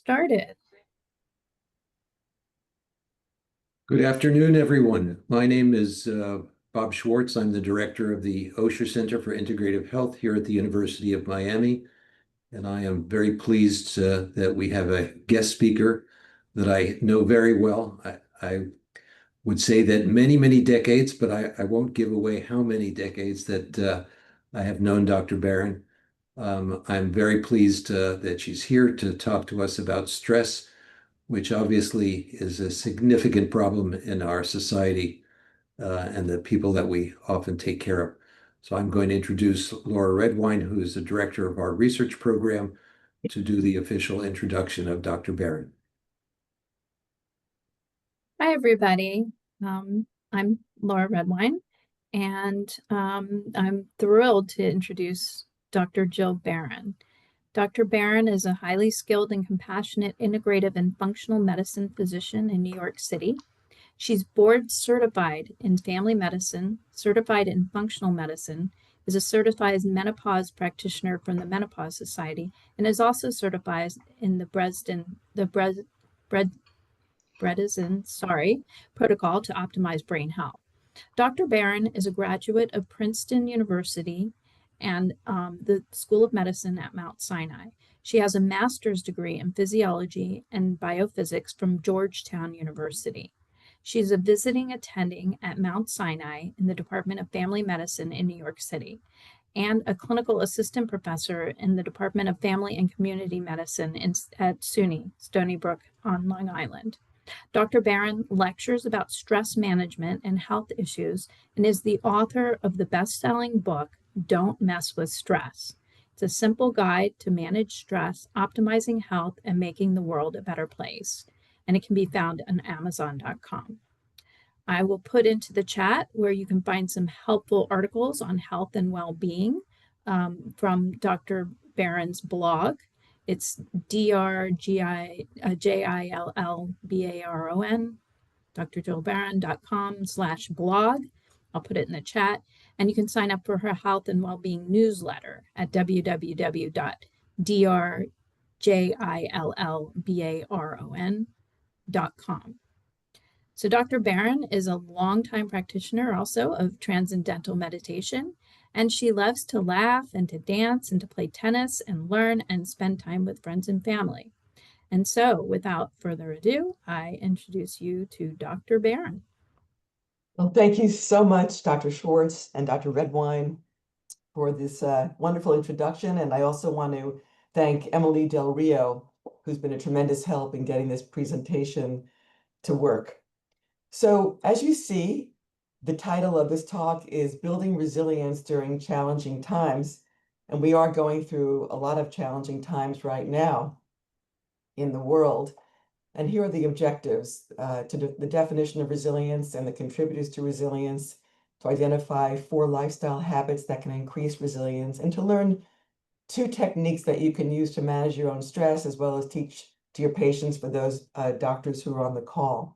started. Good afternoon, everyone. My name is Bob Schwartz. I'm the director of the Osher Center for Integrative Health here at the University of Miami. And I am very pleased that we have a guest speaker that I know very well. I would say that many, many decades, but I won't give away how many decades that I have known Dr. Barron. I'm very pleased that she's here to talk to us about stress, which obviously is a significant problem in our society and the people that we often take care of. So I'm going to introduce Laura Redwine, who is the director of our research program, to do the official introduction of Dr. Barron. Hi, everybody. I'm Laura Redwine, and I'm thrilled to introduce Dr. Jill Barron. Dr. Barron is a highly skilled and compassionate integrative and functional medicine physician in New York City. She's board certified in family medicine, certified in functional medicine, is a certified menopause practitioner from the Menopause Society, and is also certified in the Bredesen protocol to optimize brain health. Dr. Barron is a graduate of Princeton University and the School of Medicine at Mount Sinai. She has a master's degree in physiology and biophysics from Georgetown University. She's a visiting attending at Mount Sinai in the Department of Family Medicine in New York City, and a clinical assistant professor in the Department of Family and Community Medicine at SUNY, Stony Brook on Long Island. Dr. Barron lectures about stress management and health issues and is the author of the best-selling book, Don't Mess with Stress. It's a simple guide to manage stress, optimizing health, and making the world a better place. And it can be found on Amazon.com. I will put into the chat where you can find some helpful articles on health and well-being from Dr. Barron's blog. It's DRJILLBARON, drjillbarron.com/blog. I'll put it in the chat. And you can sign up for her health and well-being newsletter at www.drjillbarron.com. So Dr. Barron is a longtime practitioner also of transcendental meditation, and she loves to laugh and to dance and to play tennis and learn and spend time with friends and family. And so without further ado, I introduce you to Dr. Barron. Well, thank you so much, Dr. Schwartz and Dr. Redwine, for this wonderful introduction. And I also want to thank Emily Del Rio, who's been a tremendous help in getting this presentation to work. So as you see, the title of this talk is Building Resilience During Challenging Times. And we are going through a lot of challenging times right now in the world. And here are the objectives to the definition of resilience and the contributors to resilience, to identify 4 lifestyle habits that can increase resilience, and to learn 2 techniques that you can use to manage your own stress, as well as teach to your patients for those doctors who are on the call.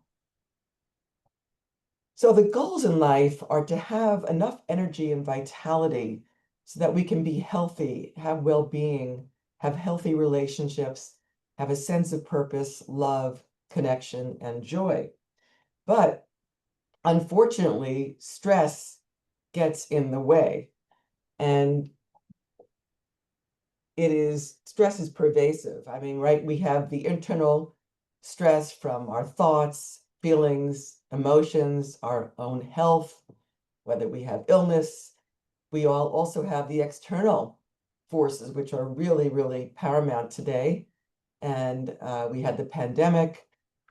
So the goals in life are to have enough energy and vitality so that we can be healthy, have well-being, have healthy relationships, have a sense of purpose, love, connection, and joy. But unfortunately, stress gets in the way, and stress is pervasive. I mean, right, we have the internal stress from our thoughts, feelings, emotions, our own health, whether we have illness. We all also have the external forces, which are really, really paramount today. And we had the pandemic.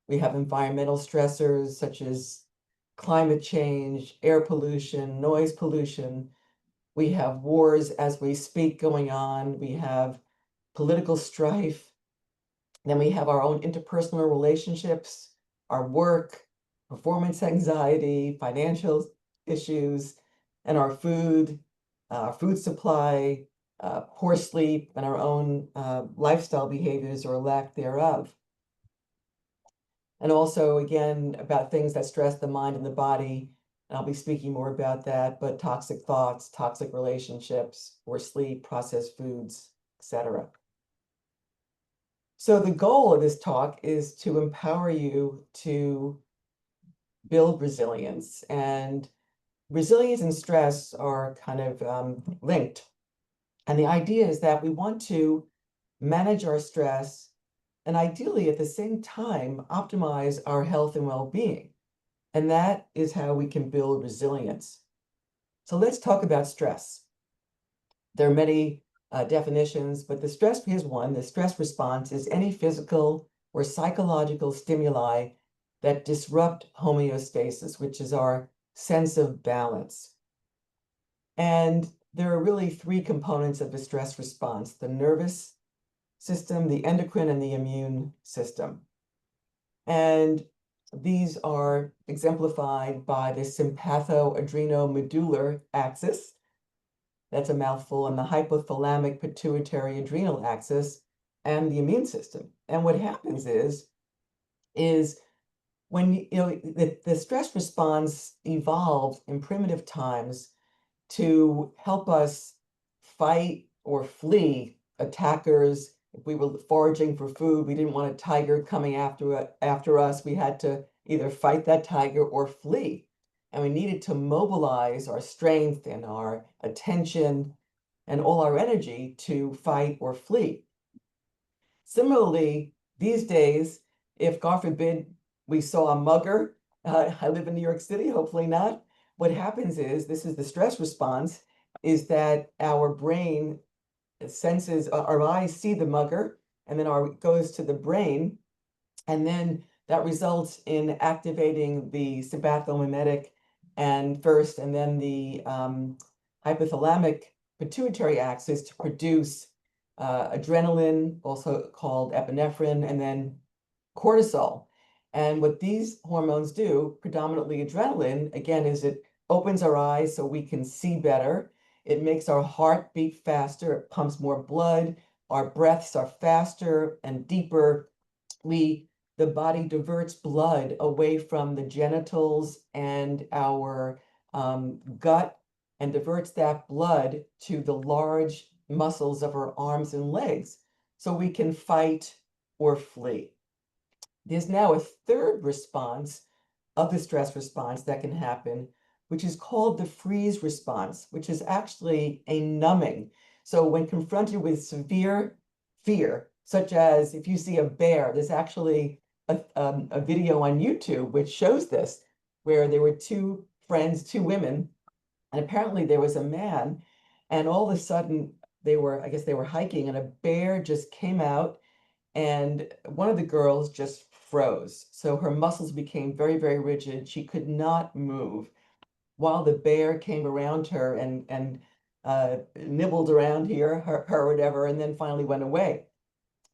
We have environmental stressors such as climate change, air pollution, noise pollution. We have wars as we speak going on. We have political strife. Then we have our own interpersonal relationships, our work, performance anxiety, financial issues, and our food supply, poor sleep, and our own lifestyle behaviors or lack thereof. And also, again, about things that stress the mind and the body. And I'll be speaking more about that, but toxic thoughts, toxic relationships, poor sleep, processed foods, etc. So the goal of this talk is to empower you to build resilience, and resilience and stress are kind of linked. And the idea is that we want to manage our stress and ideally at the same time optimize our health and well-being. And that is how we can build resilience. So let's talk about stress. There are many definitions, but here's one. The stress response is any physical or psychological stimuli that disrupt homeostasis, which is our sense of balance. And there are really three components of the stress response: the nervous system, the endocrine, and the immune system. And these are exemplified by the sympatho-adrenomedular axis. That's a mouthful, and the hypothalamic pituitary adrenal axis, and the immune system. And what happens is when the stress response evolved in primitive times to help us fight or flee attackers. If we were foraging for food, we didn't want a tiger coming after us. We had to either fight that tiger or flee. And we needed to mobilize our strength and our attention and all our energy to fight or flee. Similarly, these days, if God forbid we saw a mugger, I live in New York City, hopefully not. What happens is, this is the stress response, is that our brain senses, our eyes see the mugger, and then it goes to the brain, and then that results in activating the sympathomimetic and then the hypothalamic pituitary axis to produce adrenaline, also called epinephrine, and then cortisol. And what these hormones do, predominantly adrenaline, again, is it opens our eyes so we can see better. It makes our heart beat faster. It pumps more blood. Our breaths are faster and deeper. The body diverts blood away from the genitals and our gut and diverts that blood to the large muscles of our arms and legs so we can fight or flee. There's now a third response of the stress response that can happen, which is called the freeze response, which is actually a numbing. So when confronted with severe fear, such as if you see a bear, there's actually a video on YouTube which shows this, where there were two friends, two women, and apparently there was a man, and all of a sudden I guess they were hiking, and a bear just came out, and one of the girls just froze. So her muscles became very, very rigid. She could not move while the bear came around her and nibbled around her or whatever, and then finally went away.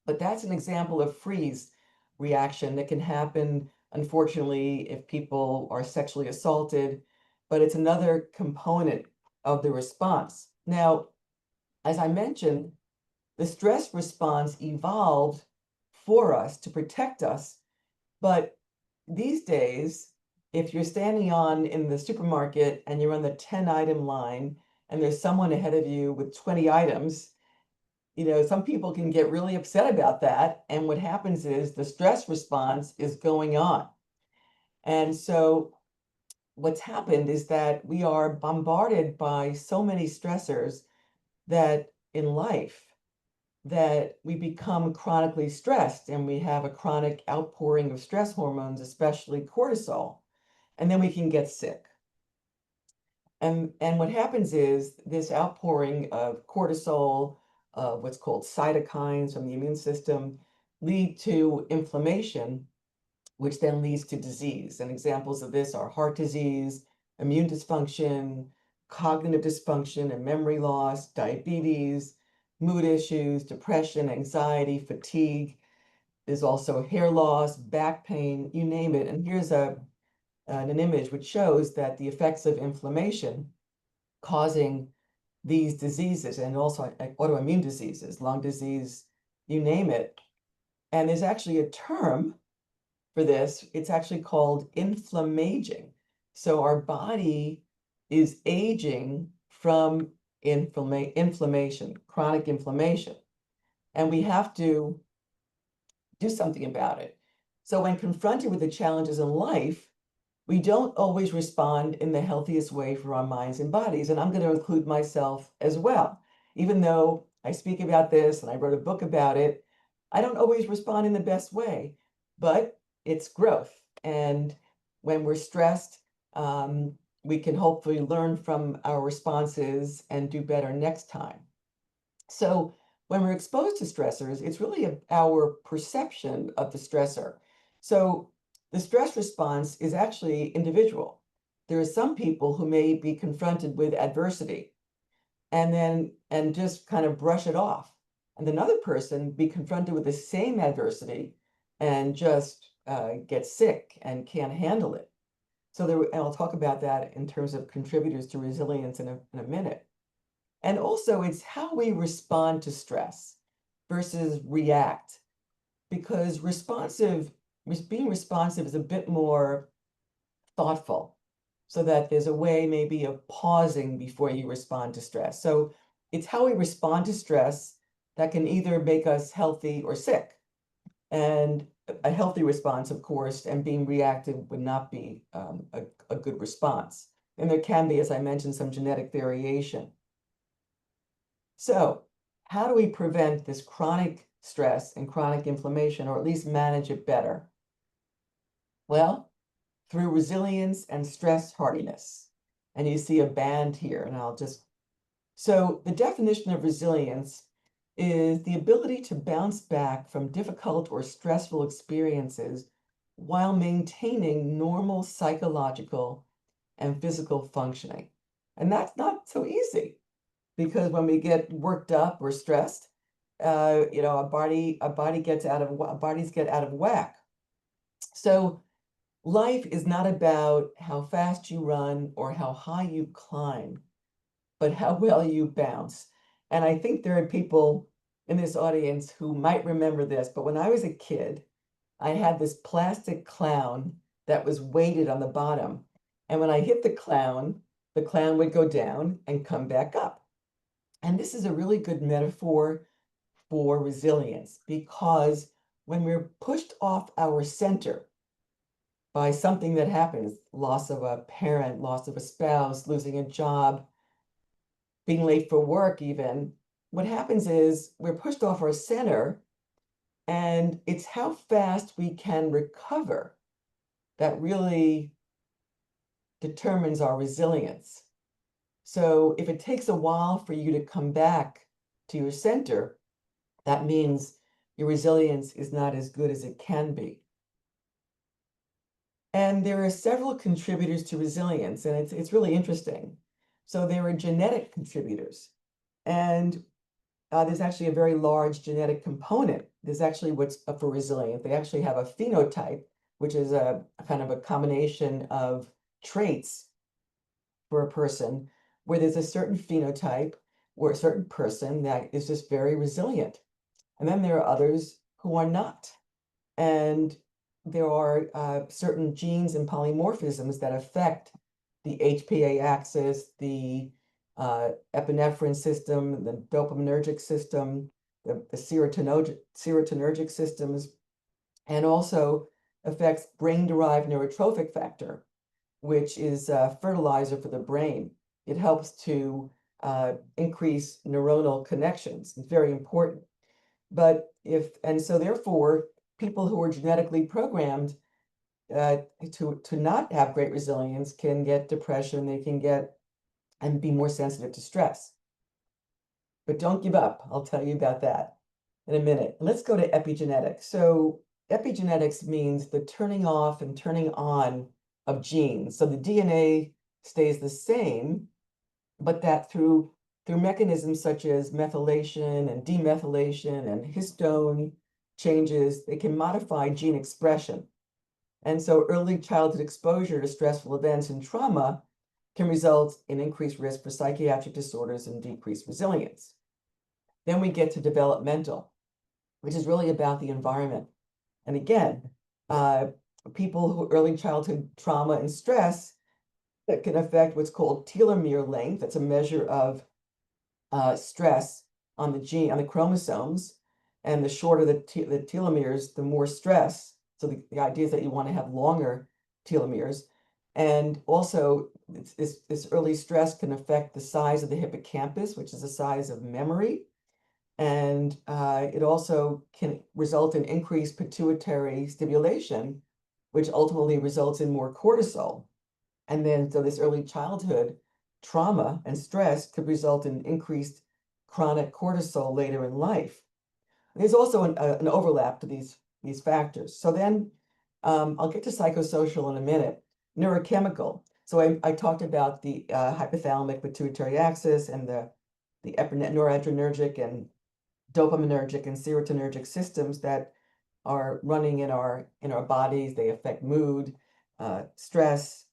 But that's an example of freeze reaction that can happen, unfortunately, if people are sexually assaulted, but it's another component of the response. Now, as I mentioned, the stress response evolved for us to protect us, but these days, if you're standing in the supermarket and you're on the 10-item line and there's someone ahead of you with 20 items, some people can get really upset about that. And what happens is the stress response is going on. And so what's happened is that we are bombarded by so many stressors that in life that we become chronically stressed, and we have a chronic outpouring of stress hormones, especially cortisol, and then we can get sick. And what happens is this outpouring of cortisol, what's called cytokines from the immune system, lead to inflammation, which then leads to disease. And examples of this are heart disease, immune dysfunction, cognitive dysfunction and memory loss, diabetes, mood issues, depression, anxiety, fatigue. There's also hair loss, back pain, you name it. And here's an image which shows that the effects of inflammation causing these diseases, and also autoimmune diseases, lung disease, you name it. And there's actually a term for this. It's actually called inflammaging. So our body is aging from inflammation, chronic inflammation. And we have to do something about it. So when confronted with the challenges in life, we don't always respond in the healthiest way for our minds and bodies. And I'm going to include myself as well. Even though I speak about this and I wrote a book about it, I don't always respond in the best way, but it's growth. And when we're stressed, we can hopefully learn from our responses and do better next time. So when we're exposed to stressors, it's really our perception of the stressor. So the stress response is actually individual. There are some people who may be confronted with adversity and just kind of brush it off. And another person be confronted with the same adversity and just get sick and can't handle it. And I'll talk about that in terms of contributors to resilience in a minute. And also it's how we respond to stress versus react, because being responsive is a bit more thoughtful, so that there's a way maybe of pausing before you respond to stress. So it's how we respond to stress that can either make us healthy or sick. And a healthy response, of course, and being reactive would not be a good response. And there can be, as I mentioned, some genetic variation. So how do we prevent this chronic stress and chronic inflammation, or at least manage it better? Well, through resilience and stress hardiness. And you see a band here, and so the definition of resilience is the ability to bounce back from difficult or stressful experiences while maintaining normal psychological and physical functioning. And that's not so easy, because when we get worked up or stressed, our bodies get out of whack. So life is not about how fast you run or how high you climb, but how well you bounce. And I think there are people in this audience who might remember this, but when I was a kid, I had this plastic clown that was weighted on the bottom. And when I hit the clown would go down and come back up. And this is a really good metaphor for resilience, because when we're pushed off our center by something that happens, loss of a parent, loss of a spouse, losing a job, being late for work even, what happens is we're pushed off our center, and it's how fast we can recover that really determines our resilience. So if it takes a while for you to come back to your center, that means your resilience is not as good as it can be. And there are several contributors to resilience, and it's really interesting. So there are genetic contributors, and there's actually a very large genetic component. There's actually what's for resilience. They actually have a phenotype, which is a kind of a combination of traits for a person, where there's a certain phenotype or a certain person that is just very resilient. And then there are others who are not. And there are certain genes and polymorphisms that affect the HPA axis, the epinephrine system, the dopaminergic system, the serotonergic systems, and also affects brain-derived neurotrophic factor, which is fertilizer for the brain. It helps to increase neuronal connections. It's very important. So therefore, people who are genetically programmed to not have great resilience can get depression, they can get and be more sensitive to stress. But don't give up. I'll tell you about that in a minute. Let's go to epigenetics. So epigenetics means the turning off and turning on of genes. So the DNA stays the same, but that through mechanisms such as methylation and demethylation and histone changes, they can modify gene expression. And so early childhood exposure to stressful events and trauma can result in increased risk for psychiatric disorders and decreased resilience. Then we get to developmental, which is really about the environment. And again, people who early childhood trauma and stress that can affect what's called telomere length. That's a measure of stress on the chromosomes. And the shorter the telomeres, the more stress. So the idea is that you want to have longer telomeres. And also, this early stress can affect the size of the hippocampus, which is the size of memory. And it also can result in increased pituitary stimulation, which ultimately results in more cortisol. And then, so this early childhood trauma and stress could result in increased chronic cortisol later in life. There's also an overlap to these factors. So then I'll get to psychosocial in a minute. Neurochemical. So I talked about the hypothalamic pituitary axis and the noradrenergic and dopaminergic and serotonergic systems that are running in our bodies. They affect mood, stress.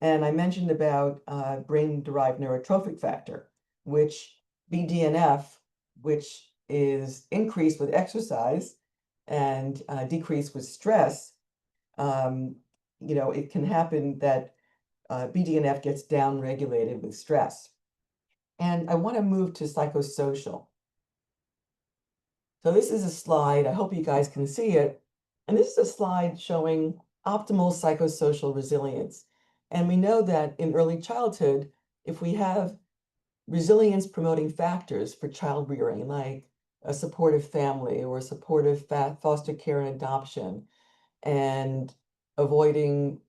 And I mentioned about brain-derived neurotrophic factor, which BDNF, which is increased with exercise and decreased with stress. It can happen that BDNF gets downregulated with stress. And I want to move to psychosocial. So this is a slide. I hope you guys can see it. And this is a slide showing optimal psychosocial resilience. And we know that in early childhood, if we have resilience promoting factors for child rearing, like a supportive family or supportive foster care and adoption, and avoiding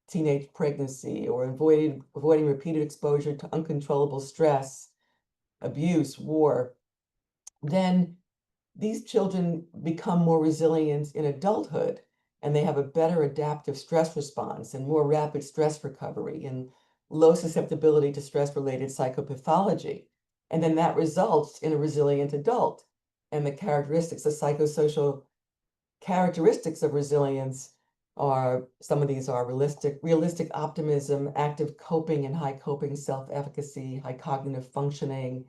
teenage pregnancy or avoiding repeated exposure to uncontrollable stress, abuse, war, then these children become more resilient in adulthood, and they have a better adaptive stress response and more rapid stress recovery and low susceptibility to stress-related psychopathology. And then that results in a resilient adult. And the psychosocial characteristics of resilience are, some of these are realistic optimism, active coping and high coping self-efficacy, high cognitive functioning,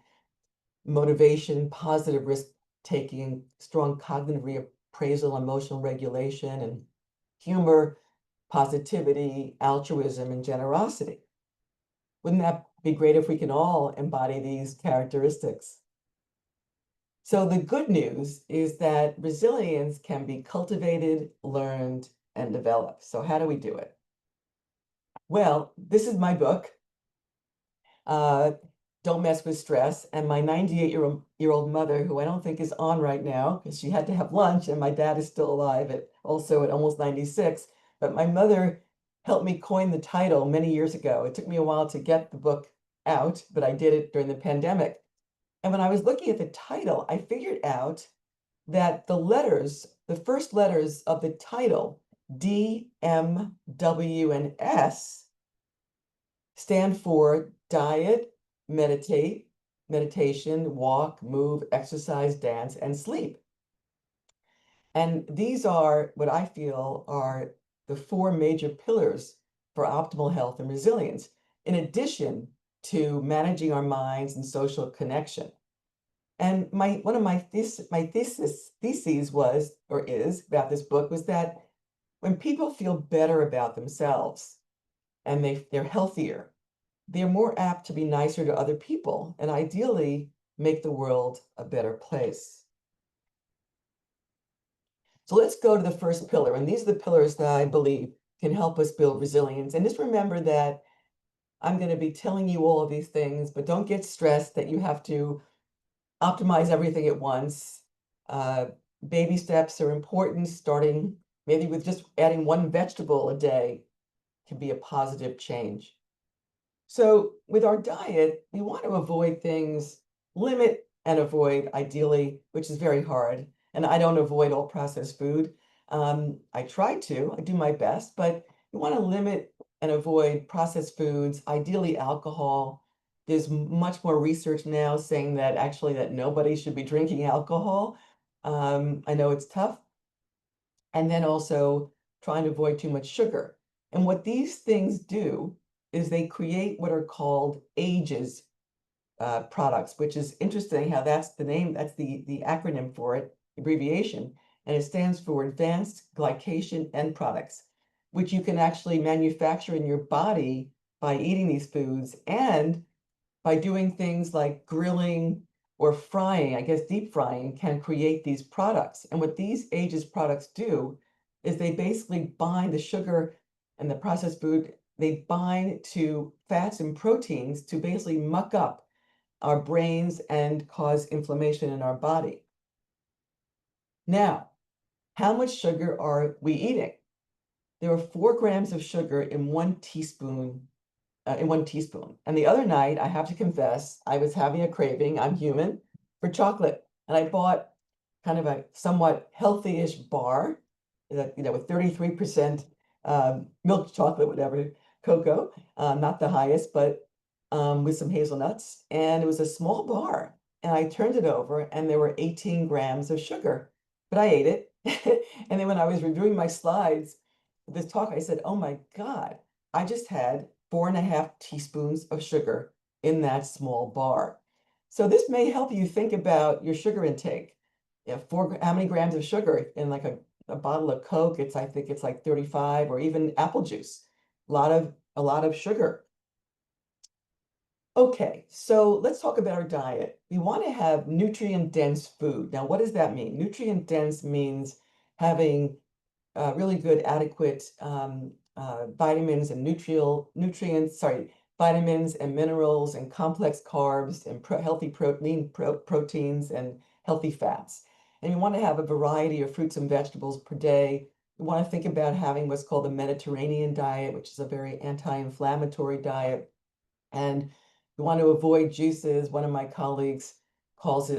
motivation, positive risk-taking, strong cognitive reappraisal, emotional regulation, and humor, positivity, altruism, and generosity. Wouldn't that be great if we can all embody these characteristics? So the good news is that resilience can be cultivated, learned, and developed. So how do we do it? Well, this is my book, Don't Mess with Stress, and my 98-year-old mother, who I don't think is on right now because she had to have lunch, and my dad is still alive at almost 96. But my mother helped me coin the title many years ago. It took me a while to get the book out, but I did it during the pandemic. And when I was looking at the title, I figured out that the first letters of the title, D, M, W, and S, stand for diet, meditation, walk, move, exercise, dance, and sleep. And these are what I feel are the four major pillars for optimal health and resilience, in addition to managing our minds and social connection. And one of my theses was, or is, about this book was that when people feel better about themselves and they're healthier, they're more apt to be nicer to other people and ideally make the world a better place. So let's go to the first pillar. And these are the pillars that I believe can help us build resilience. And just remember that I'm going to be telling you all of these things, but don't get stressed that you have to optimize everything at once. Baby steps are important, starting maybe with just adding one vegetable a day can be a positive change. So with our diet, we want to avoid things, limit and avoid ideally, which is very hard. And I don't avoid all processed food. I try to, I do my best, but you want to limit and avoid processed foods, ideally alcohol. There's much more research now saying that actually that nobody should be drinking alcohol. I know it's tough. And then also trying to avoid too much sugar. And what these things do is they create what are called AGEs products, which is interesting how that's the name, that's the acronym for it, abbreviation, and it stands for Advanced Glycation End Products, which you can actually manufacture in your body by eating these foods and by doing things like grilling, or frying, I guess deep frying, can create these products. And what these ages products do is they basically bind the sugar and the processed food, they bind to fats and proteins to basically muck up our brains and cause inflammation in our body. Now, how much sugar are we eating? There are 4 grams of sugar in 1 teaspoon. And the other night, I have to confess, I was having a craving, I'm human, for chocolate. And I bought kind of a somewhat healthy-ish bar, that, with 33% milk chocolate, whatever, cocoa, not the highest, but with some hazelnuts. And it was a small bar. And I turned it over, and there were 18 grams of sugar. But I ate it. And then when I was reviewing my slides for this talk, I said, oh my God, I just had 4.5 teaspoons of sugar in that small bar. So this may help you think about your sugar intake. How many grams of sugar in like a bottle of Coke? I think it's like 35, or even apple juice. A lot of sugar. Okay, so let's talk about our diet. We want to have nutrient-dense food. Now, what does that mean? Nutrient-dense means having really good, adequate vitamins and vitamins and minerals and complex carbs and healthy proteins and healthy fats. And you want to have a variety of fruits and vegetables per day. You want to think about having what's called the Mediterranean diet, which is a very anti-inflammatory diet. And you want to avoid juices. One of my colleagues calls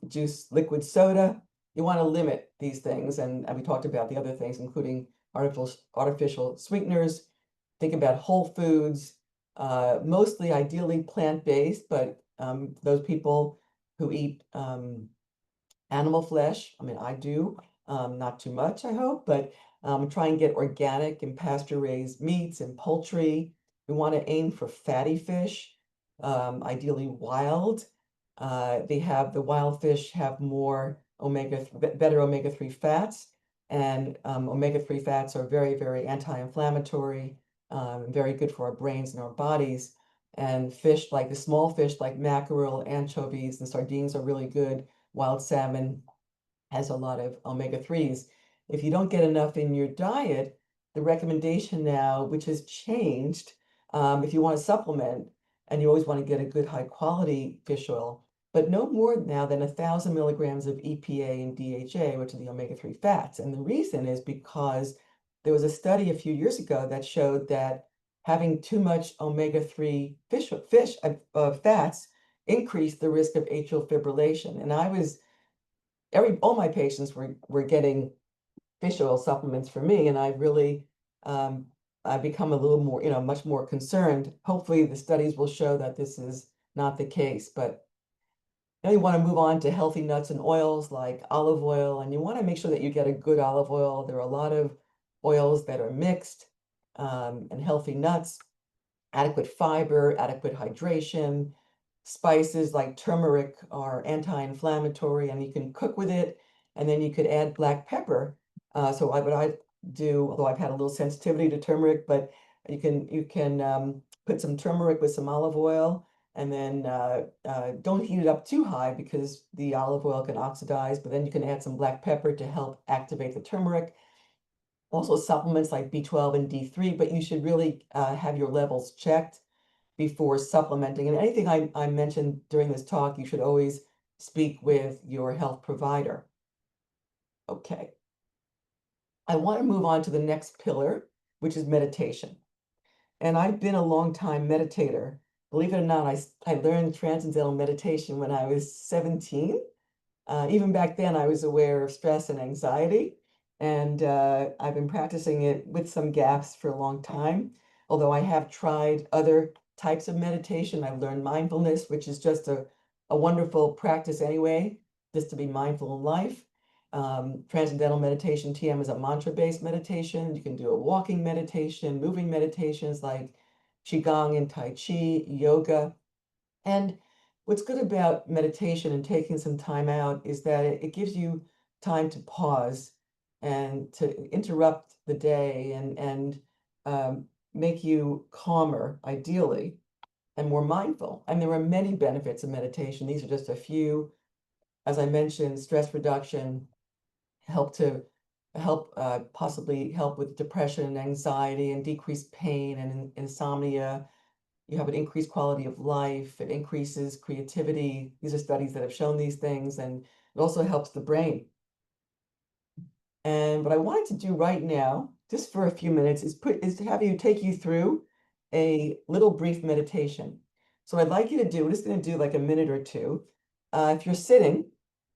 juice liquid soda. You want to limit these things, and we talked about the other things, including artificial sweeteners. Think about whole foods, mostly ideally plant-based, but those people who eat animal flesh, I mean, I do, not too much, I hope, but try and get organic and pasture-raised meats and poultry. We want to aim for fatty fish, ideally wild. The wild fish have more better omega-3 fats, and omega-3 fats are very, very anti-inflammatory, very good for our brains and our bodies. And fish, like the small fish, like mackerel, anchovies, and sardines are really good. Wild salmon has a lot of omega-3s. If you don't get enough in your diet, the recommendation now, which has changed, if you want to supplement, and you always want to get a good high quality fish oil, but no more now than 1,000 milligrams of EPA and DHA, which are the omega-3 fats. And the reason is because there was a study a few years ago that showed that having too much omega-3 fats increased the risk of atrial fibrillation. And all my patients were getting fish oil supplements from me, and I've become a little more, much more concerned. Hopefully the studies will show that this is not the case, but now you want to move on to healthy nuts and oils like olive oil, and you want to make sure that you get a good olive oil. There are a lot of oils that are mixed, and healthy nuts, adequate fiber, adequate hydration. Spices like turmeric are anti-inflammatory, and you can cook with it, and then you could add black pepper. So what I do, although I've had a little sensitivity to turmeric, but you can put some turmeric with some olive oil, and then don't heat it up too high because the olive oil can oxidize, but then you can add some black pepper to help activate the turmeric. Also supplements like B12 and D3, but you should really have your levels checked before supplementing. And anything I mentioned during this talk, you should always speak with your health provider. Okay. I want to move on to the next pillar, which is meditation. And I've been a long time meditator. Believe it or not, I learned transcendental meditation when I was 17. Even back then, I was aware of stress and anxiety, and I've been practicing it with some gaps for a long time. Although I have tried other types of meditation. I've learned mindfulness, which is just a wonderful practice anyway, just to be mindful in life. Transcendental meditation, TM, is a mantra-based meditation. You can do a walking meditation, moving meditations like Qigong and Tai Chi, yoga. And what's good about meditation and taking some time out is that it gives you time to pause and to interrupt the day and make you calmer, ideally. and more mindful. And there are many benefits of meditation. These are just a few. As I mentioned, stress reduction, possibly help with depression and anxiety and decreased pain and insomnia. You have an increased quality of life. It increases creativity. These are studies that have shown these things, and it also helps the brain. And what I wanted to do right now, just for a few minutes, is to have you take you through a little brief meditation. So I'd like you to do, we're just going to do like a minute or two. If you're sitting,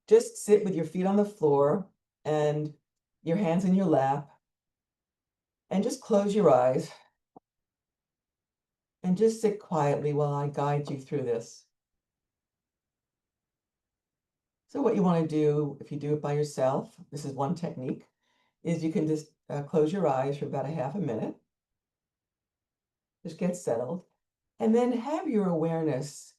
just sit with your feet on the floor and your hands in your lap, and just close your eyes and just sit quietly while I guide you through this. So what you want to do, if you do it by yourself, this is one technique, is you can just close your eyes for about a half a minute. Just get settled. And then have your awareness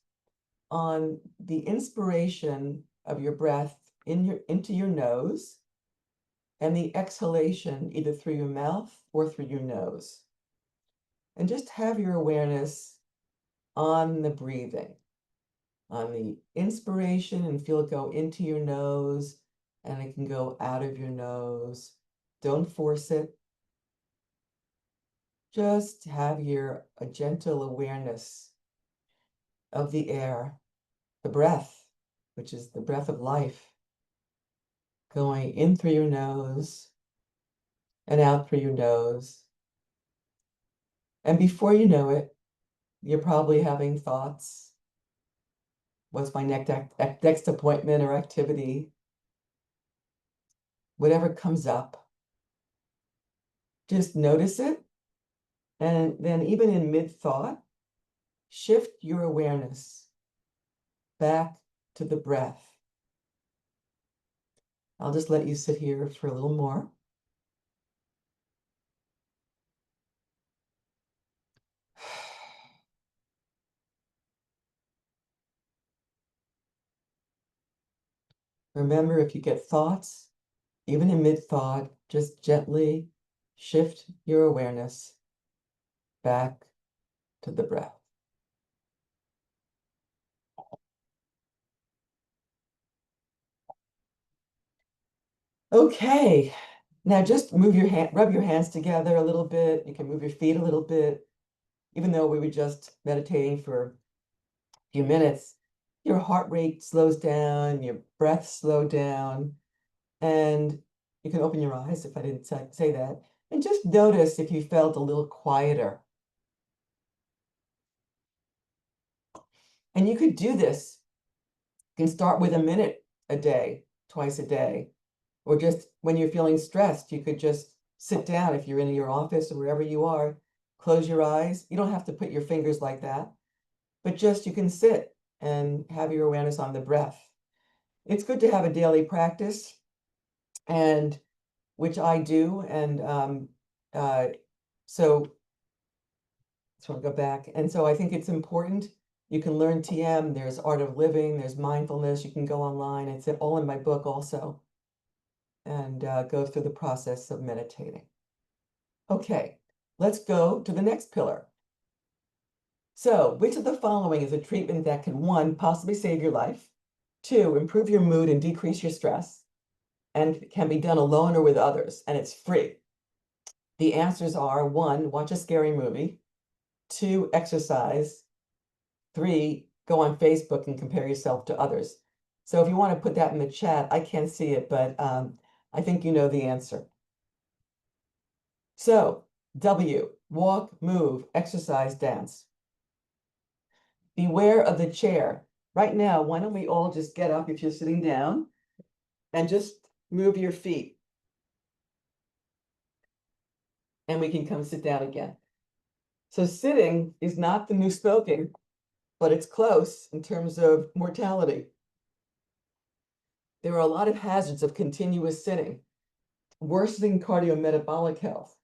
on the inspiration of your breath into your nose, and the exhalation either through your mouth or through your nose. And just have your awareness on the breathing, on the inspiration, and feel it go into your nose, and it can go out of your nose. Don't force it. Just have a gentle awareness of the air, the breath, which is the breath of life, going in through your nose and out through your nose. And before you know it, you're probably having thoughts. What's my next appointment or activity? Whatever comes up, just notice it. And then even in mid-thought, shift your awareness back to the breath. I'll just let you sit here for a little more. Remember, if you get thoughts, even in mid-thought, just gently shift your awareness back to the breath. Okay, now just rub your hands together a little bit. You can move your feet a little bit. Even though we were just meditating for a few minutes, your heart rate slows down, your breath slow down, and you can open your eyes if I didn't say that. And just notice if you felt a little quieter. And you could do this. You can start with a minute a day, twice a day, or just when you're feeling stressed, you could just sit down if you're in your office or wherever you are, close your eyes. You don't have to put your fingers like that, but just you can sit and have your awareness on the breath. It's good to have a daily practice, and which I do. And so just want to go back. And so I think it's important. You can learn TM. There's Art of Living. There's mindfulness. You can go online. It's all in my book also, and go through the process of meditating. Okay, let's go to the next pillar. So, which of the following is a treatment that can, 1, possibly save your life, 2, improve your mood and decrease your stress, and can be done alone or with others, and it's free? The answers are 1, watch a scary movie, 2, exercise, 3, go on Facebook and compare yourself to others. So if you want to put that in the chat, I can't see it, but I think you know the answer. So, W, walk, move, exercise, dance. Beware of the chair. Right now, why don't we all just get up if you're sitting down and just move your feet. And we can come sit down again. So sitting is not the new smoking, but it's close in terms of mortality. There are a lot of hazards of continuous sitting: worsening cardiometabolic health,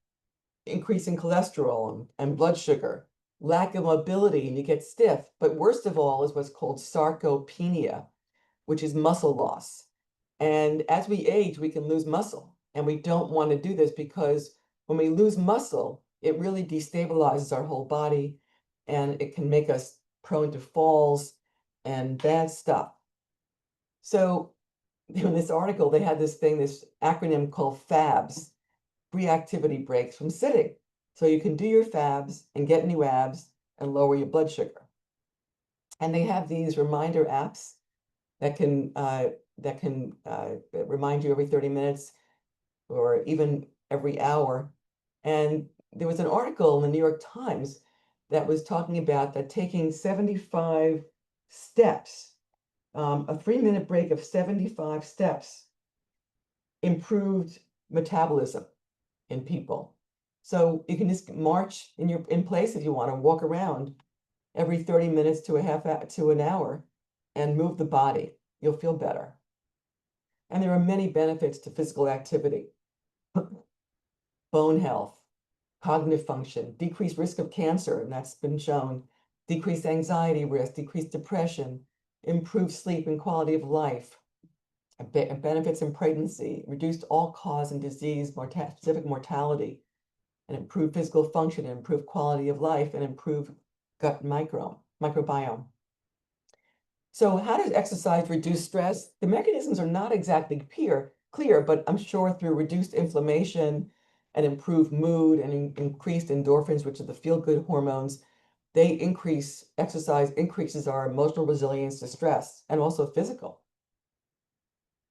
increasing cholesterol and blood sugar, lack of mobility, and you get stiff. But worst of all is what's called sarcopenia, which is muscle loss. And as we age, we can lose muscle. And we don't want to do this, because when we lose muscle, it really destabilizes our whole body, and it can make us prone to falls and bad stuff. So in this article, they had this acronym called FABS, free activity breaks from sitting. So you can do your FABs and get new abs and lower your blood sugar. And they have these reminder apps that can remind you every 30 minutes or even every hour. And there was an article in the New York Times that was talking about that taking 75 steps, a 3-minute break of 75 steps, improved metabolism in people. So you can just march in place if you want to walk around every 30 minutes to an hour and move the body. You'll feel better. And there are many benefits to physical activity. Bone health, cognitive function, decreased risk of cancer, and that's been shown, decreased anxiety risk, decreased depression, improved sleep and quality of life, benefits in pregnancy, reduced all-cause and disease specific mortality, and improved physical function, and improved quality of life, and improved gut microbiome. So how does exercise reduce stress? The mechanisms are not exactly clear, but I'm sure through reduced inflammation and improved mood and increased endorphins, which are the feel-good hormones, exercise increases our emotional resilience to stress and also physical.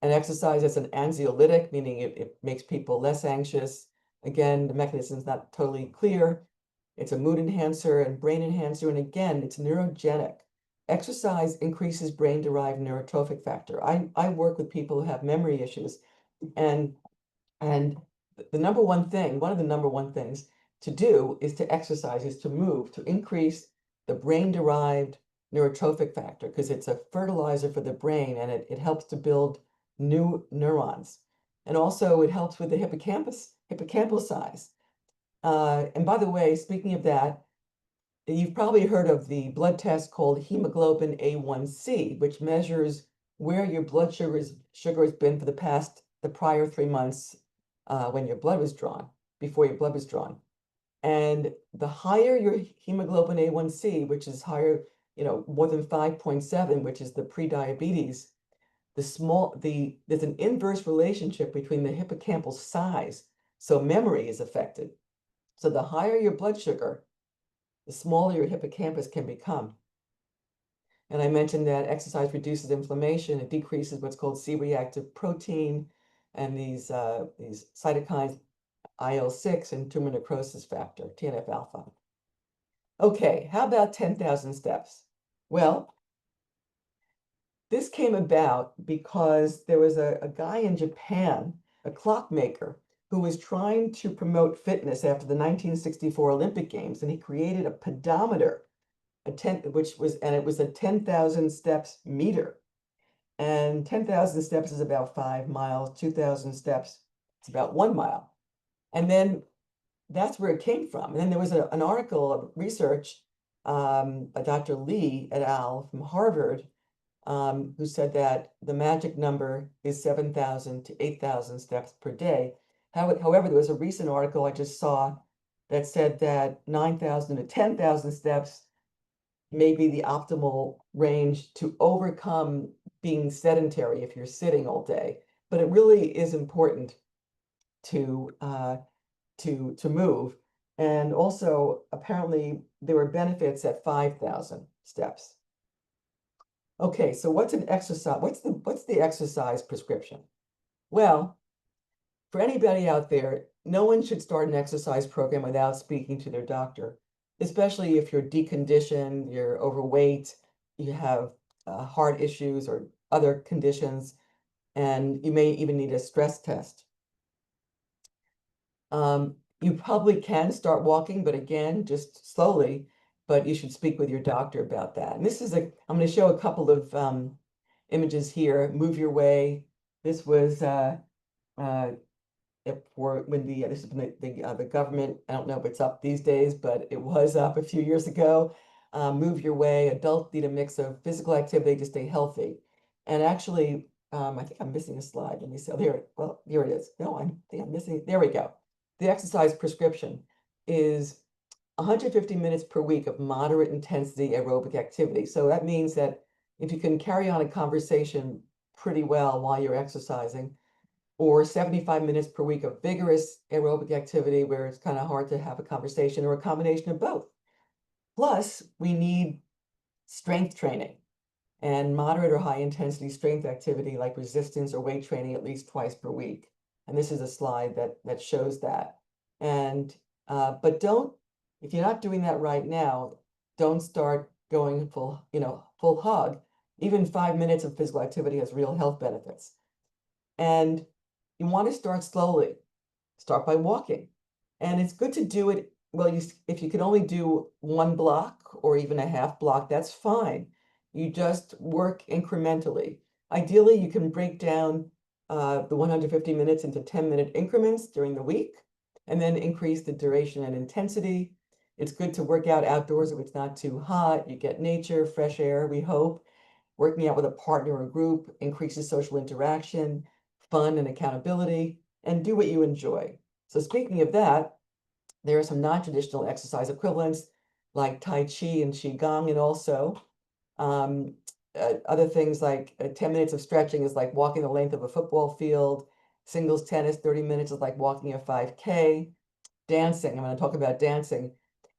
And exercise as an anxiolytic, meaning it makes people less anxious. Again, the mechanism is not totally clear. It's a mood enhancer and brain enhancer, and again, it's neurogenic. Exercise increases brain-derived neurotrophic factor. I work with people who have memory issues, and the number one thing, one of the number one things to do is to exercise, is to move, to increase the brain-derived neurotrophic factor, because it's a fertilizer for the brain, and it helps to build new neurons. And also it helps with the hippocampal size. And by the way, speaking of that, you've probably heard of the blood test called hemoglobin A1C, which measures where your blood sugar has been for the prior 3 months when your blood was drawn, before your blood was drawn. And the higher your hemoglobin A1C, which is higher, more than 5.7, which is the pre-diabetes, there's an inverse relationship between the hippocampal size. So memory is affected. So the higher your blood sugar, the smaller your hippocampus can become. And I mentioned that exercise reduces inflammation. It decreases what's called C-reactive protein and these cytokines, IL-6 and tumor necrosis factor, TNF-alpha. Okay, how about 10,000 steps? Well, this came about because there was a guy in Japan, a clockmaker, who was trying to promote fitness after the 1964 Olympic Games, and he created a pedometer, it was a 10,000 steps meter. And 10,000 steps is about 5 miles, 2,000 steps, it's about 1 mile. And then that's where it came from. And then there was an article of research by Dr. Lee et al. From Harvard, who said that the magic number is 7,000 to 8,000 steps per day. However, there was a recent article I just saw that said that 9,000 to 10,000 steps may be the optimal range to overcome being sedentary if you're sitting all day. But it really is important to move. And also, apparently, there were benefits at 5,000 steps. Okay, so what's an exercise? What's the exercise prescription? Well, for anybody out there, no one should start an exercise program without speaking to their doctor, especially if you're deconditioned, you're overweight, you have heart issues or other conditions, and you may even need a stress test. You probably can start walking, but again, just slowly, but you should speak with your doctor about that. And I'm going to show a couple of images here. Move Your Way. This was for when this is the government. I don't know if it's up these days, but it was up a few years ago. Move Your Way. Adults need a mix of physical activity to stay healthy. And actually, I think I'm missing a slide. Let me see. Oh, here it is. No, I think I'm missing. There we go. The exercise prescription is 150 minutes per week of moderate intensity aerobic activity. So that means that if you can carry on a conversation pretty well while you're exercising, or 75 minutes per week of vigorous aerobic activity where it's kind of hard to have a conversation, or a combination of both. Plus, we need strength training and moderate or high intensity strength activity like resistance or weight training at least twice per week. And this is a slide that shows that. And but if you're not doing that right now, don't start going full hog. Even 5 minutes of physical activity has real health benefits. And you want to start slowly. Start by walking. And it's good to do it, well, if you can only do 1 block or even a half block, that's fine. You just work incrementally. Ideally, you can break down the 150 minutes into 10-minute increments during the week, and then increase the duration and intensity. It's good to work out outdoors if it's not too hot. You get nature, fresh air, we hope. Working out with a partner or group increases social interaction, fun and accountability, and do what you enjoy. So speaking of that, there are some non-traditional exercise equivalents like Tai Chi and Qigong, and also other things like 10 minutes of stretching is like walking the length of a football field. Singles tennis, 30 minutes is like walking a 5K. Dancing, I'm going to talk about dancing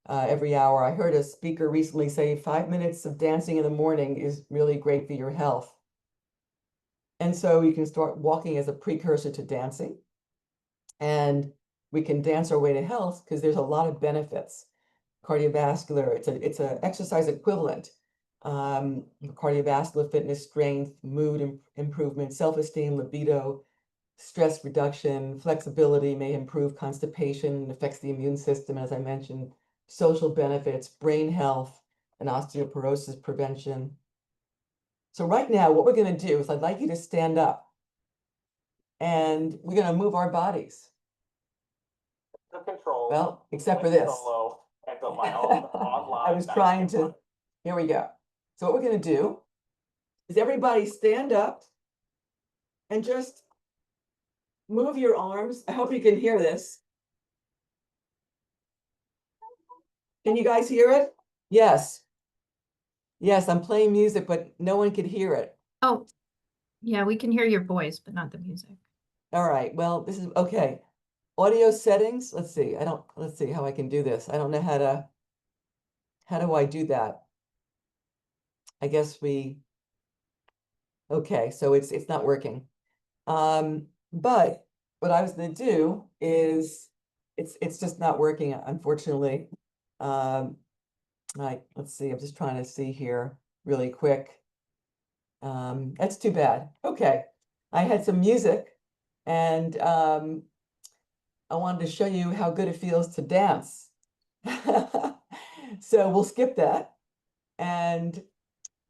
every hour. I heard a speaker recently say 5 minutes of dancing in the morning is really great for your health. And so you can start walking as a precursor to dancing. And we can dance our way to health because there's a lot of benefits. Cardiovascular, it's an exercise equivalent. Cardiovascular fitness, strength, mood improvement, self-esteem, libido, stress reduction, flexibility, may improve constipation, affects the immune system, as I mentioned, social benefits, brain health, and osteoporosis prevention. So right now, what we're going to do is I'd like you to stand up, and we're going to move our bodies. Control. Well, except for this. Solo and build my own online. I was trying to, here we go. So what we're going to do is everybody stand up and just move your arms. I hope you can hear this. Can you guys hear it? Yes. Yes, I'm playing music, but no one could hear it. Oh, yeah, we can hear your voice, but not the music. All right, well, this is okay. Audio settings, let's see how I can do this. I don't know how do I do that? I guess okay, so it's not working. But what I was going to do is it's just not working, unfortunately. Let's see, I'm just trying to see here really quick. That's too bad. Okay, I had some music, and I wanted to show you how good it feels to dance. So we'll skip that. And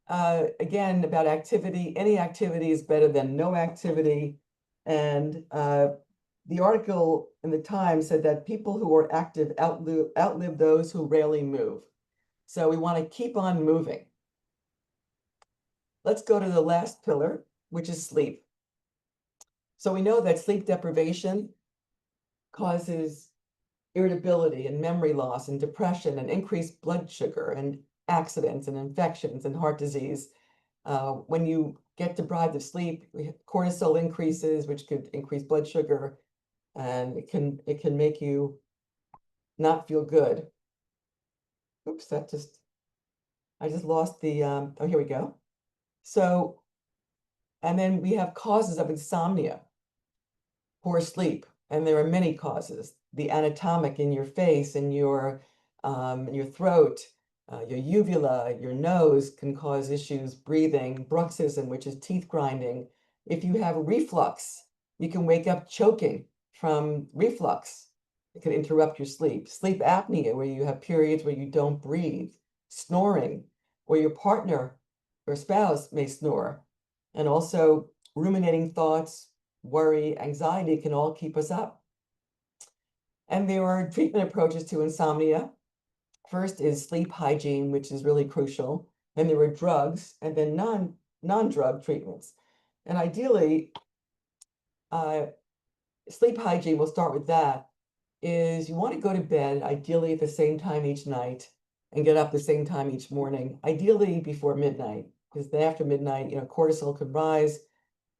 again, about activity, any activity is better than no activity. And the article in the Times said that people who are active outlive those who rarely move. So we want to keep on moving. Let's go to the last pillar, which is sleep. So we know that sleep deprivation causes irritability and memory loss and depression and increased blood sugar and accidents and infections and heart disease. When you get deprived of sleep, cortisol increases, which could increase blood sugar, and it can make you not feel good. Oops, I just lost the, oh, here we go. So, and then we have causes of insomnia, poor sleep, and there are many causes. The anatomic in your face and your throat, your uvula, your nose can cause issues breathing, bruxism, which is teeth grinding. If you have reflux, you can wake up choking from reflux. It can interrupt your sleep. Sleep apnea, where you have periods where you don't breathe. Snoring, where your partner or spouse may snore. And also ruminating thoughts, worry, anxiety can all keep us up. And there are treatment approaches to insomnia. First is sleep hygiene, which is really crucial. Then there are drugs, and then non-drug treatments. And ideally, sleep hygiene, we'll start with that. is you want to go to bed ideally at the same time each night and get up the same time each morning, ideally before midnight, because then after midnight, cortisol could rise.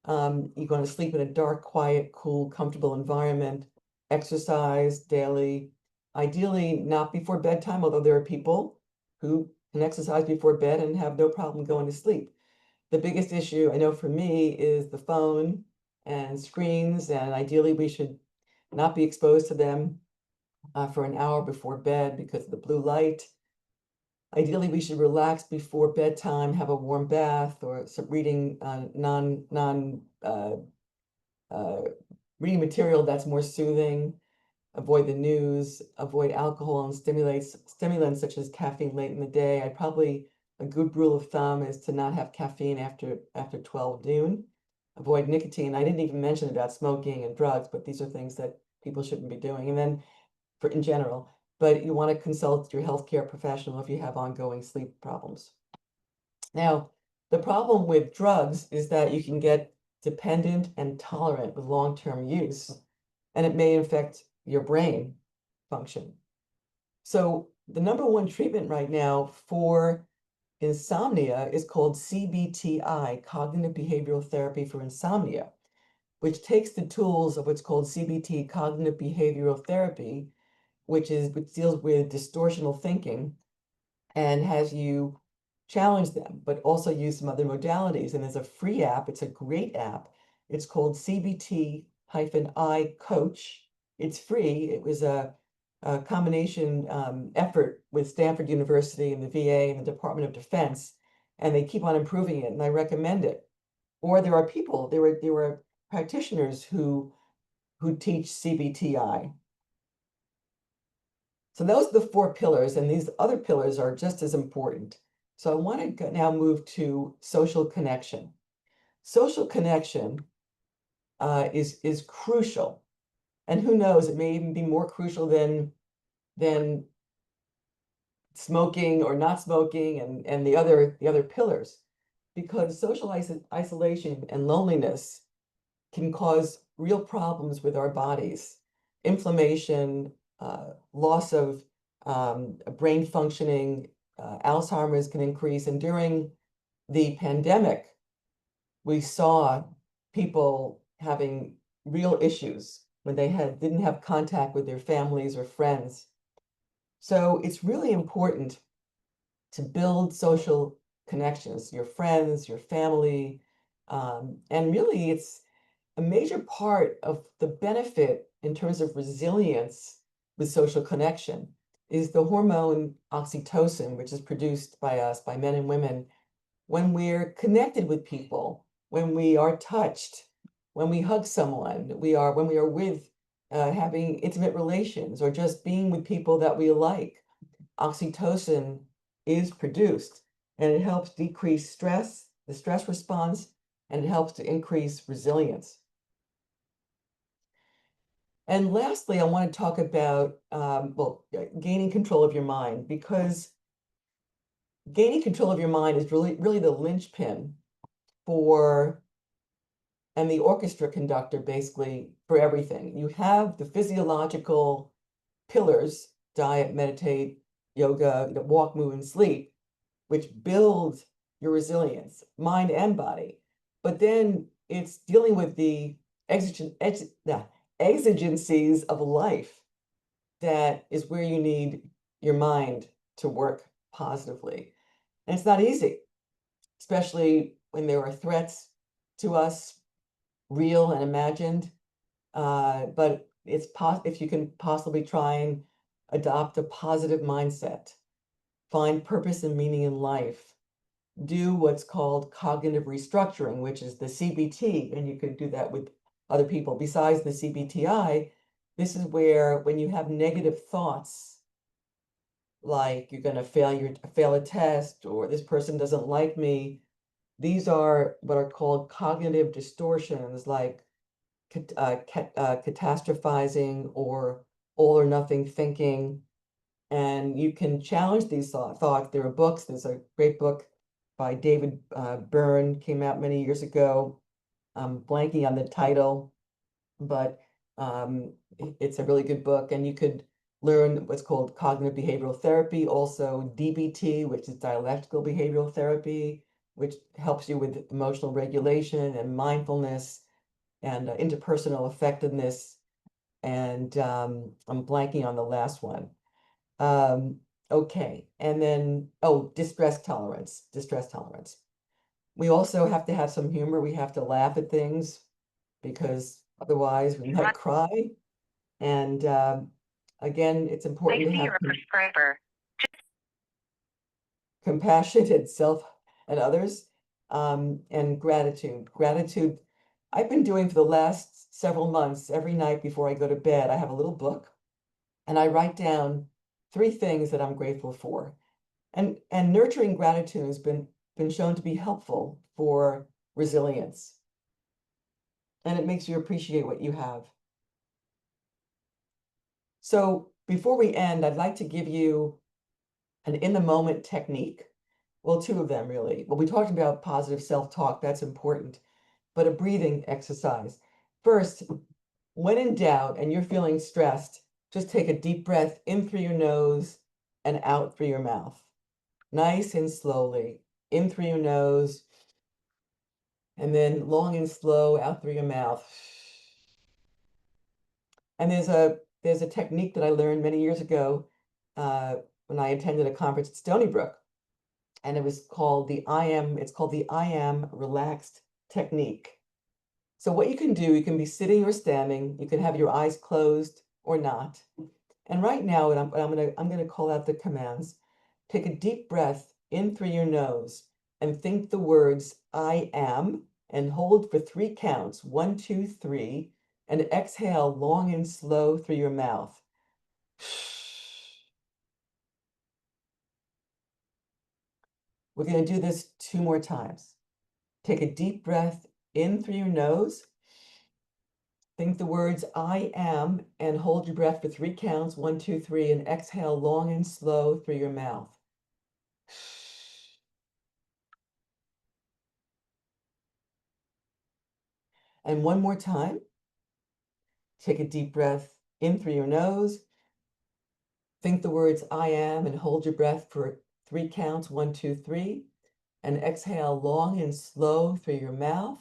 You're going to sleep in a dark, quiet, cool, comfortable environment, exercise daily, ideally not before bedtime, although there are people who can exercise before bed and have no problem going to sleep. The biggest issue I know for me is the phone and screens, and ideally we should not be exposed to them for an hour before bed because of the blue light. Ideally, we should relax before bedtime, have a warm bath or some reading reading material that's more soothing. Avoid the news, avoid alcohol and stimulants such as caffeine late in the day. A good rule of thumb is to not have caffeine after 12 noon. Avoid nicotine. I didn't even mention about smoking and drugs, but these are things that people shouldn't be doing. And then in general, but you want to consult your healthcare professional if you have ongoing sleep problems. Now, the problem with drugs is that you can get dependent and tolerant with long-term use, and it may affect your brain function. So the number one treatment right now for insomnia is called CBTI, Cognitive Behavioral Therapy for Insomnia, which takes the tools of what's called CBT, Cognitive Behavioral Therapy, which deals with distortional thinking and has you challenge them, but also use some other modalities. And there's a free app. It's a great app. It's called CBT-I Coach. It's free. It was a combination effort with Stanford University and the VA and the Department of Defense, and they keep on improving it, and I recommend it. Or there were practitioners who teach CBTI. So those are the four pillars, and these other pillars are just as important. So I want to now move to social connection. Social connection is crucial, and who knows, it may even be more crucial than smoking or not smoking and the other pillars, because social isolation and loneliness can cause real problems with our bodies, inflammation, loss of brain functioning, Alzheimer's can increase. And during the pandemic, we saw people having real issues when they didn't have contact with their families or friends. So it's really important to build social connections, your friends, your family, and really it's a major part of the benefit in terms of resilience with social connection is the hormone oxytocin, which is produced by us, by men and women, when we're connected with people, when we are touched, when we hug someone, when we are with having intimate relations or just being with people that we like. Oxytocin is produced, and it helps decrease stress, the stress response, and it helps to increase resilience. And lastly, I want to talk about, gaining control of your mind, because gaining control of your mind is really the linchpin and the orchestra conductor, basically, for everything. You have the physiological pillars, diet, meditate, yoga, walk, move, and sleep, which build your resilience, mind and body. But then it's dealing with the exigencies of life that is where you need your mind to work positively. And it's not easy, especially when there are threats to us, real and imagined. But if you can possibly try and adopt a positive mindset, find purpose and meaning in life, do what's called cognitive restructuring, which is the CBT, and you could do that with other people. Besides the CBTI, this is where when you have negative thoughts, like you're going to fail a test, or this person doesn't like me, these are what are called cognitive distortions, like catastrophizing or all or nothing thinking. And you can challenge these thoughts. There are books. There's a great book by David Byrne, came out many years ago. I'm blanking on the title, but it's a really good book, and you could learn what's called cognitive behavioral therapy, also DBT, which is dialectical behavioral therapy, which helps you with emotional regulation and mindfulness and interpersonal effectiveness. And I'm blanking on the last one. Okay, and then, oh, distress tolerance. We also have to have some humor. We have to laugh at things because otherwise we might cry. And again, it's important to have compassion and self and others, and gratitude. Gratitude, I've been doing for the last several months. Every night before I go to bed, I have a little book and I write down 3 things that I'm grateful for. And nurturing gratitude has been shown to be helpful for resilience. And it makes you appreciate what you have. So before we end, I'd like to give you an in-the-moment technique. Well, 2 of them really. Well, we talked about positive self-talk, that's important, but a breathing exercise. First, when in doubt and you're feeling stressed, just take a deep breath in through your nose and out through your mouth. Nice and slowly, in through your nose, and then long and slow out through your mouth. And there's a technique that I learned many years ago when I attended a conference at Stony Brook, and it was called it's called the I am relaxed technique. So what you can do, you can be sitting or standing, you can have your eyes closed or not. And right now, I'm gonna call out the commands. Take a deep breath in through your nose and think the words I am and hold for 3 counts, 1, 2, 3, and exhale long and slow through your mouth. We're going to do this 2 more times. Take a deep breath in through your nose. Think the words I am and hold your breath for 3 counts, 1, 2, 3, and exhale long and slow through your mouth. And 1 more time. Take a deep breath in through your nose. Think the words I am and hold your breath for 3 counts, 1, 2, 3, and exhale long and slow through your mouth.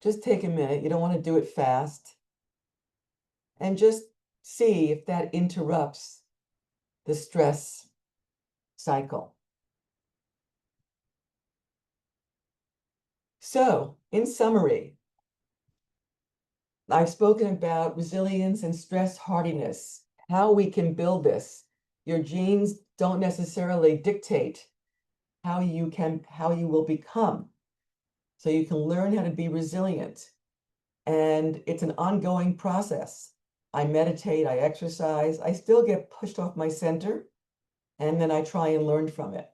Just take a minute. You don't want to do it fast. And just see if that interrupts the stress cycle. So, in summary, I've spoken about resilience and stress hardiness, how we can build this. Your genes don't necessarily dictate how you will become. So you can learn how to be resilient. And it's an ongoing process. I meditate, I exercise, I still get pushed off my center, and then I try and learn from it.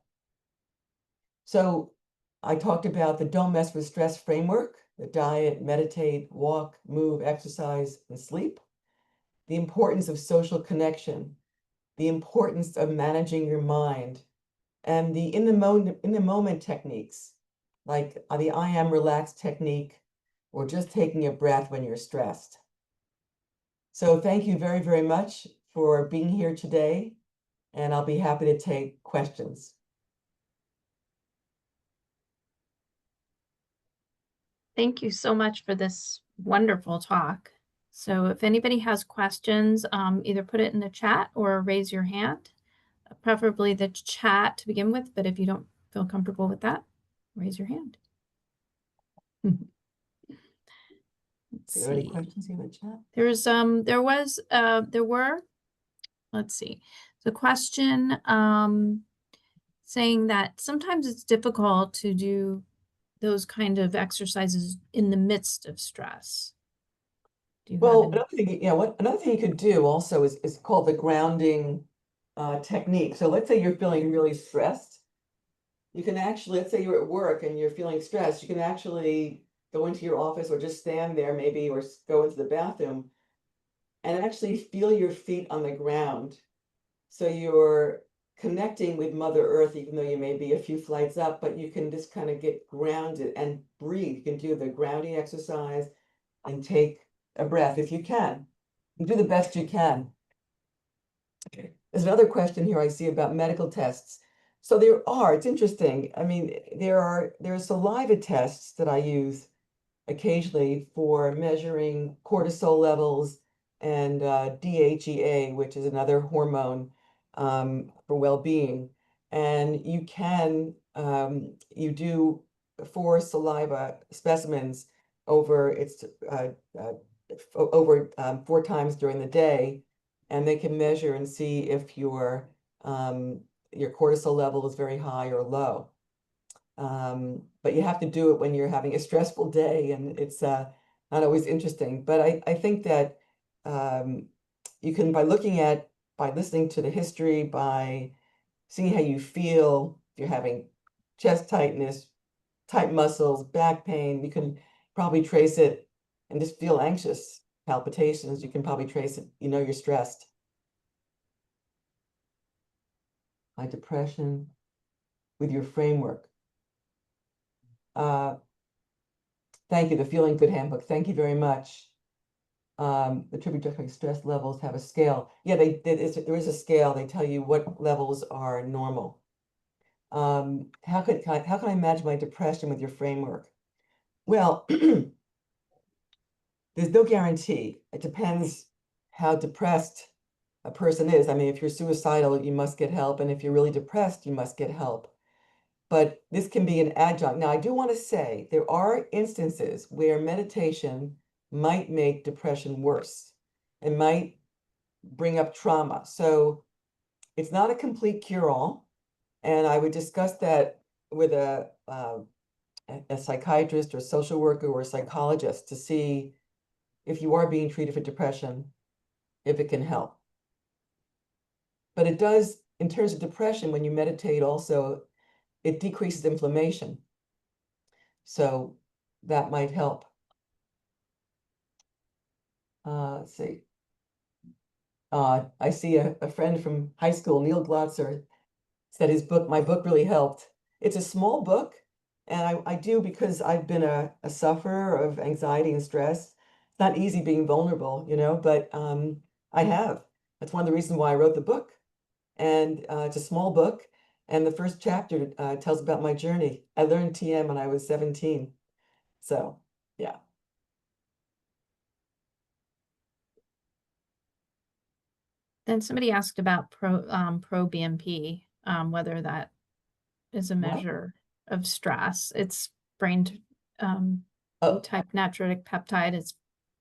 So I talked about the don't mess with stress framework, the diet, meditate, walk, move, exercise, and sleep. The importance of social connection, the importance of managing your mind, and the in the moment techniques, like the I am relaxed technique, or just taking a breath when you're stressed. So thank you very, very much for being here today, and I'll be happy to take questions. Thank you so much for this wonderful talk. So if anybody has questions, either put it in the chat or raise your hand, preferably the chat to begin with, but if you don't feel comfortable with that, raise your hand. Let's Are there any see. questions in the chat? There were, let's see, the question saying that sometimes it's difficult to do those kind of exercises in the midst of stress. Do you Well, have another thing, another thing you could do also is called the grounding technique. So let's say you're feeling really stressed. You can actually, let's say you're at work and you're feeling stressed, you can actually go into your office or just stand there maybe, or go into the bathroom and actually feel your feet on the ground. So you're connecting with Mother Earth, even though you may be a few flights up, but you can just kind of get grounded and breathe. You can do the grounding exercise and take a breath if you can. And do the best you can. There's another question here I see about medical tests. So it's interesting. I mean, there are saliva tests that I use occasionally for measuring cortisol levels and DHEA, which is another hormone for well-being. And you can, you do 4 saliva specimens over 4 times during the day, and they can measure and see if your cortisol level is very high or low. But you have to do it when you're having a stressful day, and it's not always interesting. But I think that you can, by listening to the history, by seeing how you feel, if you're having chest tightness, tight muscles, back pain, you can probably trace it, and just feel anxious, palpitations, you can probably trace it, you're stressed. My depression with your framework. Thank you, the Feeling Good Handbook. Thank you very much. The tributary stress levels have a scale. Yeah, there is a scale. They tell you what levels are normal. How can I manage my depression with your framework? Well, there's no guarantee. It depends how depressed a person is. I mean, if you're suicidal, you must get help. And if you're really depressed, you must get help. But this can be an adjunct. Now, I do want to say there are instances where meditation might make depression worse and might bring up trauma. So it's not a complete cure-all. And I would discuss that with a psychiatrist or social worker or a psychologist to see if you are being treated for depression, if it can help. But it does, in terms of depression, when you meditate also, it decreases inflammation. So that might help. Let's see. I see a friend from high school, Neil Glotzer, said my book really helped. It's a small book, and I do, because I've been a sufferer of anxiety and stress. It's not easy being vulnerable, but I have. That's one of the reasons why I wrote the book. And it's a small book. And the first chapter tells about my journey. I learned TM when I was 17. So, yeah. Then somebody asked about pro-BNP, whether that is a measure of stress. It's brain type natriuretic peptide. It's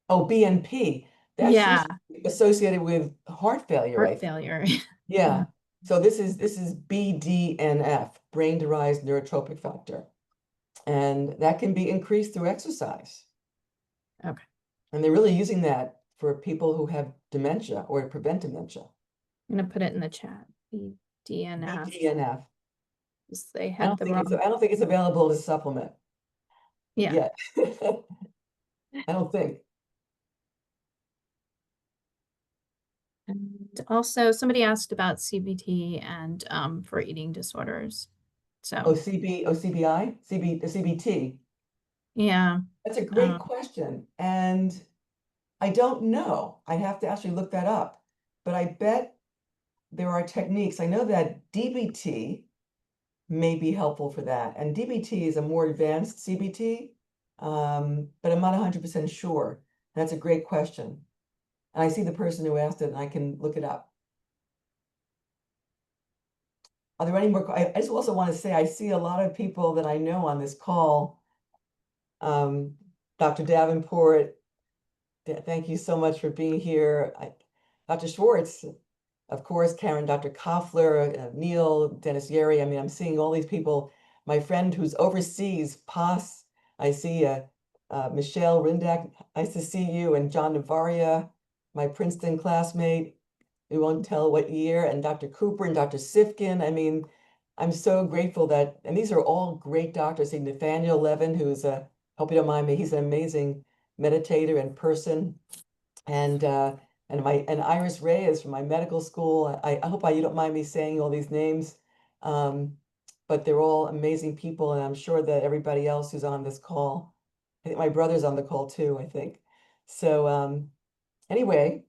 BNP. That's associated with heart failure. Heart failure. Yeah. So this is BDNF, brain-derived neurotrophic factor. And that can be increased through exercise. Okay. And they're really using that for people who have dementia or to prevent dementia. I'm going to put it in the chat. BDNF. BDNF. They had I don't think it's available as a supplement. Yeah. I don't think. And also somebody asked about CBT and for eating disorders. So CBT. Yeah. That's a great question. And I don't know. I have to actually look that up. But I bet there are techniques. I know that DBT may be helpful for that. And DBT is a more advanced CBT, but I'm not 100% sure. That's a great question. And I see the person who asked it, and I can look it up. Are there any more? I just also want to say, I see a lot of people that I know on this call. Dr. Davenport, thank you so much for being here. Dr. Schwartz, of course, Karen, Dr. Koffler, Neil, Dennis Yeri. I mean, I'm seeing all these people. My friend who's overseas, Paz, I see Michelle Rindak, nice to see you, and John Navaria, my Princeton classmate, we won't tell what year, and Dr. Cooper and Dr. Sifkin. I mean, I'm so grateful that, and these are all great doctors. See Nathaniel Levin, who's hope you don't mind me, he's an amazing meditator and person. And and Iris Reyes from my medical school. I hope you don't mind me saying all these names. But they're all amazing people, and I'm sure that everybody else who's on this call, I think my brother's on the call too, I think. So anyway,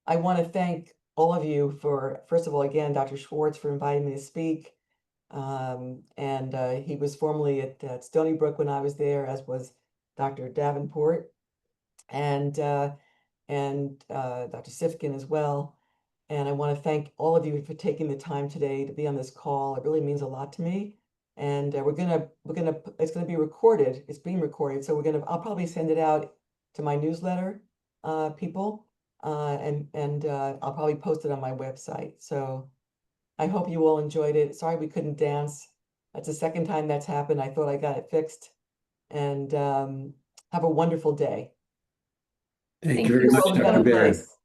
I want to thank all of you for, first of all, again, Dr. Schwartz for inviting me to speak. He was formerly at Stony Brook when I was there, as was Dr. Davenport and Dr. Sifkin as well. And I want to thank all of you for taking the time today to be on this call. It really means a lot to me. And it's gonna be recorded. It's being recorded, so I'll probably send it out to my newsletter people, and I'll probably post it on my website. So I hope you all enjoyed it. Sorry we couldn't dance. That's the second time that's happened. I thought I got it fixed. And have a wonderful day. Thank you very much, World's a Dr. better Barron. place.